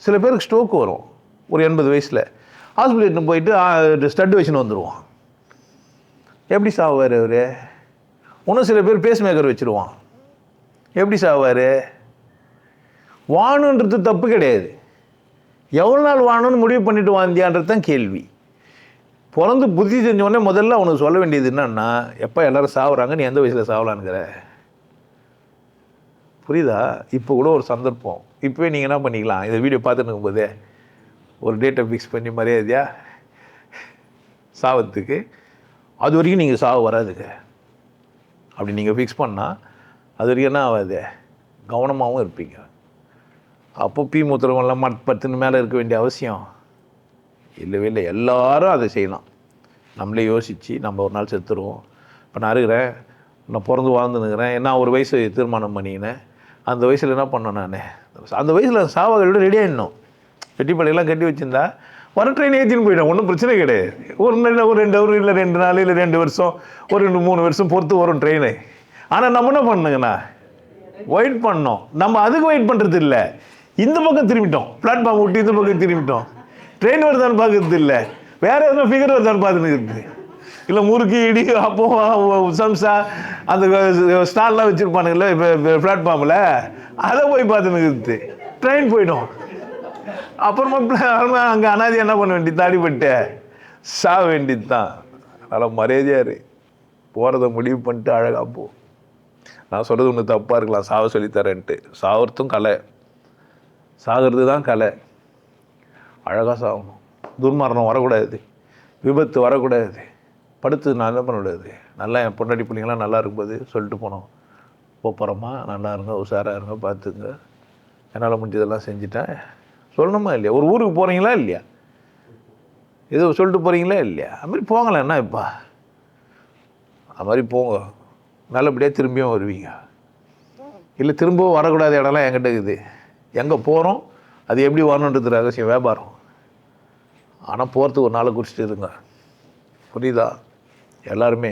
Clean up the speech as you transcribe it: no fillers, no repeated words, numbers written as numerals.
சில பேருக்கு ஸ்ட்ரோக் வரும் ஒரு 80 வயசில், ஹாஸ்பிட்டல் போயிட்டு ஸ்டட் வச்சுன்னு வந்துடுவான். எப்படி சாவார் அவர்? இன்னும் சில பேர் பேஸ் மேக்கர் வச்சுருவான். எப்படி சாவார்? வாணுன்றது தப்பு கிடையாது, எவ்வளோ நாள் வாணுன்னு முடிவு பண்ணிட்டு வாழ்ந்தியான்றது தான் கேள்வி. பிறந்து புத்தி செஞ்சோடனே முதல்ல அவனுக்கு சொல்ல வேண்டியது என்னன்னா, எப்போ எல்லோரும் சாவுறாங்க, நீ எந்த வயசில் சாவலான்ங்கிற? புரியுதா? இப்போ கூட ஒரு சந்தர்ப்பம், இப்போவே நீங்கள் என்ன பண்ணிக்கலாம், இந்த வீடியோ பார்த்துட்டு இருக்கும்போதே ஒரு டேட்டை ஃபிக்ஸ் பண்ணி மரியாதையாக சாவத்துக்கு, அது வரைக்கும் நீங்கள் சாவு வராதுங்க. அப்படி நீங்கள் ஃபிக்ஸ் பண்ணால் அது வரைக்கும் என்ன ஆகாது, கவனமாகவும் இருப்பீங்க. அப்போ மூத்திரமெல்லாம் பத்துன்னு மேலே இருக்க வேண்டிய அவசியம் இல்லவே இல்லை. எல்லோரும் அதை செய்யலாம். நம்மளே யோசித்து நம்ம ஒரு நாள் செத்துருவோம். இப்போ நான் இருக்கிறேன், நான் பிறந்து வாழ்ந்துன்னுக்கிறேன், நான் ஒரு வயசு தீர்மானம் பண்ணிக்கினேன். அந்த வயசில் என்ன பண்ணேன் நான், அந்த வயசில் சாவாக ரெடி ஆகிடணும். வெட்டிப்படையெல்லாம் கட்டி வச்சுருந்தா வர ட்ரெயின் ஏற்றின்னு போயிடும், ஒன்றும் பிரச்சனை கிடையாது. ஒரு 2 ஹவர் இல்லை 2 நாள் இல்லை 2 வருஷம், ஒரு 3 வருஷம் பொறுத்து வரும் ட்ரெயின். ஆனால் நம்ம என்ன பண்ணுங்கண்ணா, வெயிட் பண்ணோம். நம்ம அதுக்கு வெயிட் பண்ணுறது இல்லை, இந்த பக்கம் திரும்பிட்டோம், பிளாட்ஃபார்ம் விட்டு இந்த பக்கம் திரும்பிட்டோம். ட்ரெயின் வருதான்னு பார்க்கறது இல்லை, வேறு எதுவும் ஃபிகர் வருதான்னு பார்த்துன்னு இருக்குது. இல்லை முறுக்கு இடி அப்போ சம்சா அந்த ஸ்டால்லாம் வச்சுருப்பானுங்களே இப்போ பிளாட்ஃபார்மில், அதை போய் பார்த்துன்னு இருக்குது. ட்ரெயின் போயிடும். அப்புறமா அங்கே அனாதி என்ன பண்ண வேண்டியது, தாடிப்பட்டு சாக வேண்டியது தான். அதனால் மரியாதையாரு, போகிறத முடிவு பண்ணிட்டு அழகாக போ. நான் சொல்கிறது ஒன்று தப்பாக இருக்கலாம், சாவ சொல்லித்தரேன்ட்டு. சாகிறதும் கலை, சாகிறது தான் கலை. அழகாக சாகணும், துர்மரணம் வரக்கூடாது, விபத்து வரக்கூடாது. படுத்து நான் என்ன பண்ணக்கூடாது, நல்லா என் பொண்டாட்டி பிள்ளைங்களாம் நல்லா இருக்கும்போது சொல்லிட்டு போனோம், போகிறோமா நல்லா இருங்க, உஷாராக இருங்க, பார்த்துங்க, என்னால் முடிஞ்சதெல்லாம் செஞ்சுட்டேன் சொல்லணுமா இல்லையா? ஒரு ஊருக்கு போகிறீங்களா இல்லையா, ஏதோ சொல்லிட்டு போகிறீங்களா இல்லையா? அது மாதிரி போங்களேன், என்ன இப்போ அது மாதிரி போங்க, நல்லபடியாக திரும்பியும் வருவீங்க. இல்லை திரும்பவும் வரக்கூடாத இடம்லாம் என்கிட்ட இருக்குது, எங்கே போகிறோம் அது எப்படி வரணுன்றது ரகசியம், வியாபாரம். ஆனால் போகிறதுக்கு ஒரு நாளை குறிச்சிட்டு இருங்க, புரியுதா? எல்லாருமே